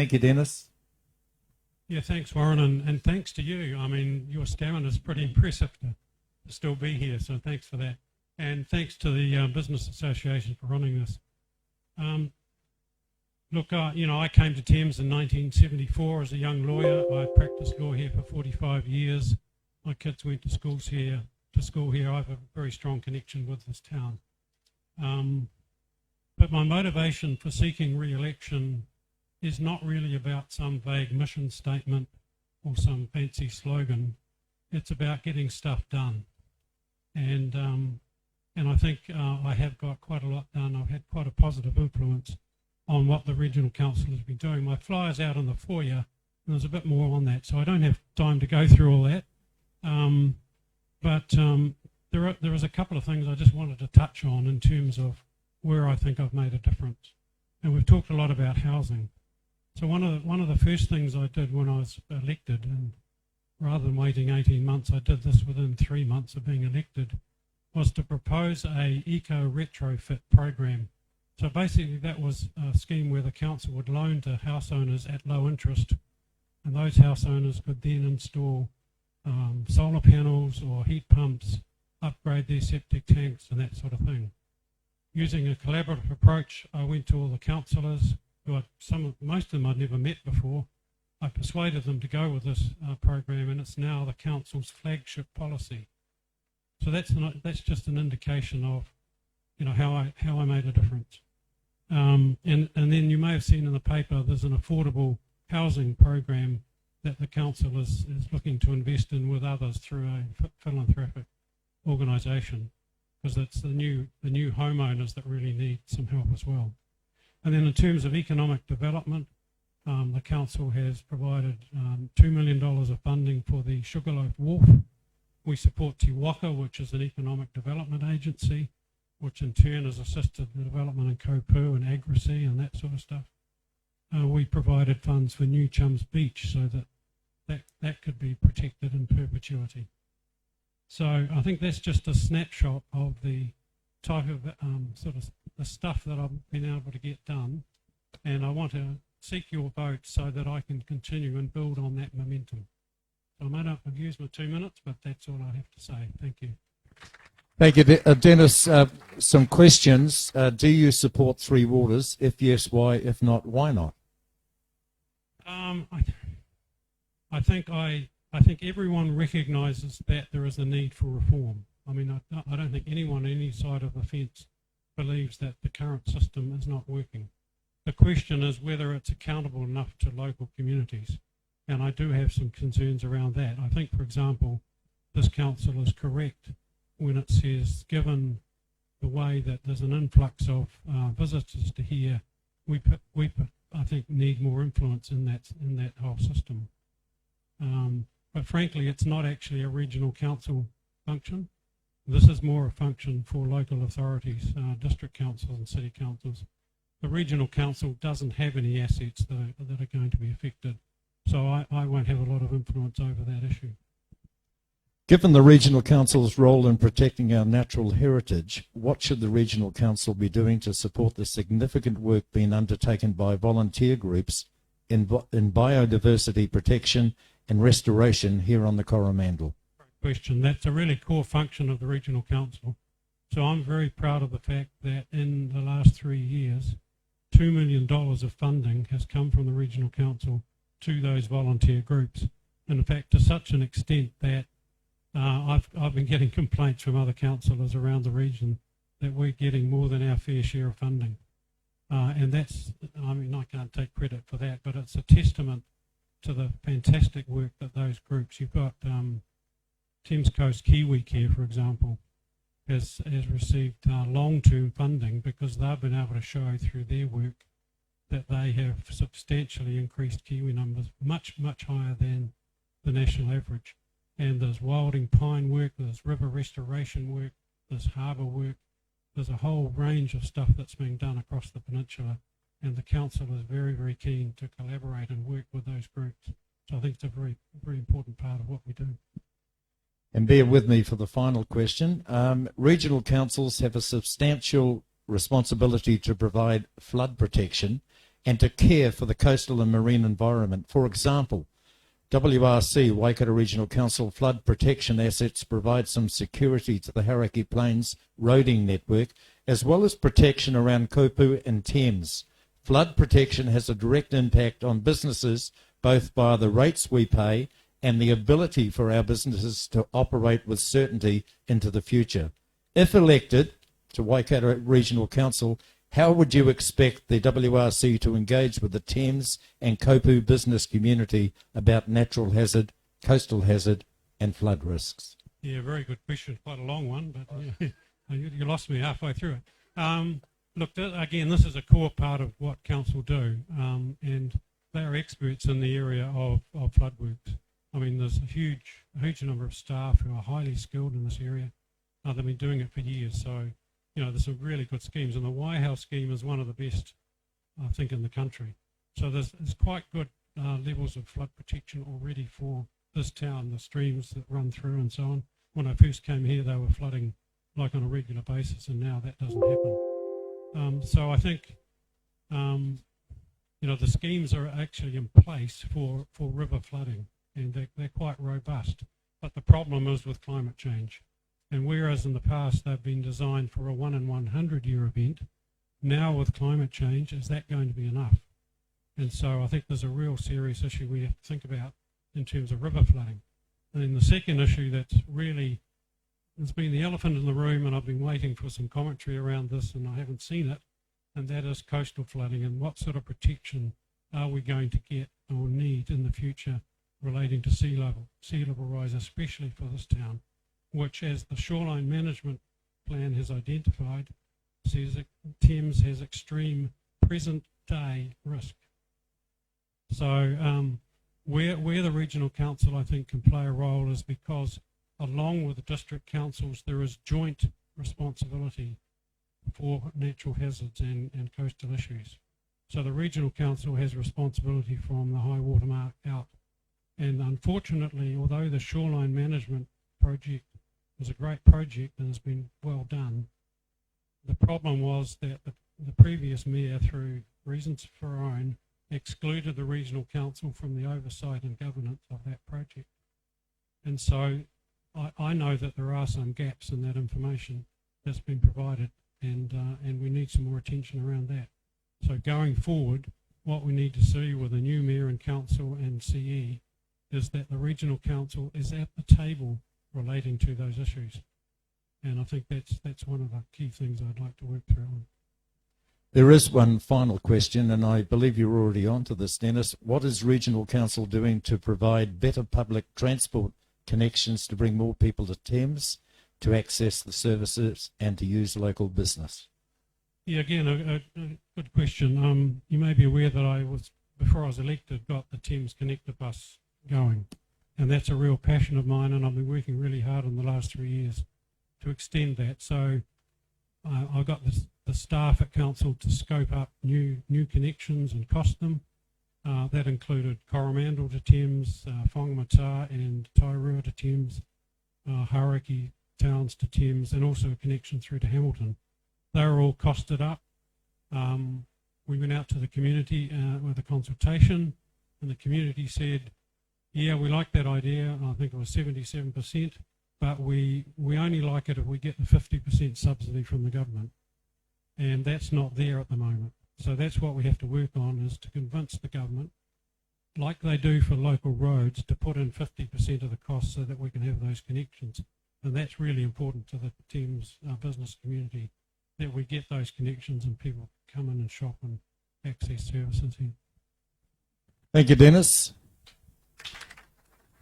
Thank you, Dennis. Yeah, thanks, Warren, and thanks to you. I mean, your stamina is pretty impressive to still be here, so thanks for that. And thanks to the Business Association for running this. Look, I came to Thames in 1974 as a young lawyer. I practiced law here for 45 years. My kids went to school here. I have a very strong connection with this town. But my motivation for seeking re-election is not really about some vague mission statement or some fancy slogan. It's about getting stuff done. And I think I have got quite a lot done. I've had quite a positive influence on what the Regional Council has been doing. My flyer's out in the foyer, and there's a bit more on that, so I don't have time to go through all that. But there is a couple of things I just wanted to touch on in terms of where I think I've made a difference. And we've talked a lot about housing. So one of the first things I did when I was elected, and rather than waiting 18 months, I did this within 3 months of being elected, was to propose a eco-retrofit program. So basically that was a scheme where the council would loan to house owners at low interest, and those house owners could then install solar panels or heat pumps, upgrade their septic tanks and that sort of thing. Using a collaborative approach, I went to all the councillors, most of them I'd never met before. I persuaded them to go with this program, and it's now the council's flagship policy. So that's just an indication of how I made a difference. And then you may have seen in the paper there's an affordable housing program that the council is looking to invest in with others through a philanthropic organisation, because it's the new homeowners that really need some help as well. And then in terms of economic development, the council has provided $2 million of funding for the Sugarloaf Wharf. We support Te Waka, which is an economic development agency, which in turn has assisted the development in Kopu and Agrasea and that sort of stuff. We provided funds for New Chums Beach so that could be protected in perpetuity. So I think that's just a snapshot of the type of sort of the stuff that I've been able to get done, and I want to seek your vote so that I can continue and build on that momentum. So I may not have used my 2 minutes, but that's all I have to say. Thank you. Thank you, Dennis. Some questions. Do you support Three Waters? If yes, why? If not, why not? I think everyone recognises that there is a need for reform. I mean, I don't think anyone on any side of the fence believes that the current system is not working. The question is whether it's accountable enough to local communities, and I do have some concerns around that. I think, for example, this council is correct when it says, given the way that there's an influx of visitors to here, we I think need more influence in that whole system. But frankly, it's not actually a regional council function. This is more a function for local authorities, district councils and city councils. The regional council doesn't have any assets that are going to be affected, so I won't have a lot of influence over that issue. Given the Regional Council's role in protecting our natural heritage, what should the Regional Council be doing to support the significant work being undertaken by volunteer groups in biodiversity protection and restoration here on the Coromandel? Great question. That's a really core function of the Regional Council. So I'm very proud of the fact that in the last 3 years, $2 million of funding has come from the Regional Council to those volunteer groups. And in fact, to such an extent that I've been getting complaints from other councillors around the region that we're getting more than our fair share of funding. And that's, I mean, I can't take credit for that, but it's a testament to the fantastic work that those groups, you've got Thames Coast Kiwi Care, for example, has received long-term funding because they've been able to show through their work that they have substantially increased kiwi numbers, much, much higher than the national average. And there's wilding pine work, there's river restoration work, there's harbour work, there's a whole range of stuff that's being done across the peninsula, and the council is very, very keen to collaborate and work with those groups. So I think it's a very, very important part of what we do. And bear with me for the final question. Regional councils have a substantial responsibility to provide flood protection and to care for the coastal and marine environment. For example, WRC, Waikato Regional Council flood protection assets provide some security to the Hauraki Plains roading network, as well as protection around Kopu and Thames. Flood protection has a direct impact on businesses, both by the rates we pay and the ability for our businesses to operate with certainty into the future. If elected to Waikato Regional Council, how would you expect the WRC to engage with the Thames and Kopu business community about natural hazard, coastal hazard and flood risks? Yeah, very good question. Quite a long one, but you lost me halfway through it. Look, again, this is a core part of what council do, and they are experts in the area of flood works. I mean, there's a huge number of staff who are highly skilled in this area. They've been doing it for years, so there's some really good schemes, and the Waihouse scheme is one of the best, I think, in the country. So there's quite good levels of flood protection already for this town, the streams that run through and so on. When I first came here, they were flooding like on a regular basis, and now that doesn't happen. So I think, the schemes are actually in place for river flooding, and they're quite robust. But the problem is with climate change. And whereas in the past they've been designed for a 1 in 100 year event, now with climate change, is that going to be enough? And so I think there's a real serious issue we have to think about in terms of river flooding. And then the second issue that's really, it's been the elephant in the room, and I've been waiting for some commentary around this and I haven't seen it, and that is coastal flooding, and what sort of protection are we going to get or need in the future relating to sea level rise, especially for this town, which, as the shoreline management plan has identified, says that Thames has extreme present-day risk. So where the regional council, I think, can play a role is because, along with the district councils, there is joint responsibility for natural hazards and coastal issues. So the regional council has responsibility from the high water mark out. And unfortunately, although the shoreline management project was a great project and has been well done, the problem was that the previous mayor, through reasons of her own, excluded the regional council from the oversight and governance of that project. And so I know that there are some gaps in that information that's been provided, and we need some more attention around that. So going forward, what we need to see with the new mayor and council and CE is that the regional council is at the table relating to those issues. And I think that's one of the key things I'd like to work through on. There is one final question, and I believe you're already on to this, Dennis. What is Regional Council doing to provide better public transport connections to bring more people to Thames, to access the services and to use local business? Yeah, again, a good question. You may be aware that before I was elected, got the Thames Connector bus going. And that's a real passion of mine, and I've been working really hard in the last 3 years to extend that. So I got the staff at council to scope up new connections and cost them. That included Coromandel to Thames, Whangamata and Tairua to Thames, Hauraki towns to Thames, and also a connection through to Hamilton. They were all costed up. We went out to the community with a consultation, and the community said, yeah, we like that idea. I think it was 77%, but we only like it if we get the 50% subsidy from the government. And that's not there at the moment. So that's what we have to work on, is to convince the government, like they do for local roads, to put in 50% of the cost so that we can have those connections. And that's really important to the Thames business community, that we get those connections and people come in and shop and access services here. Thank you, Dennis.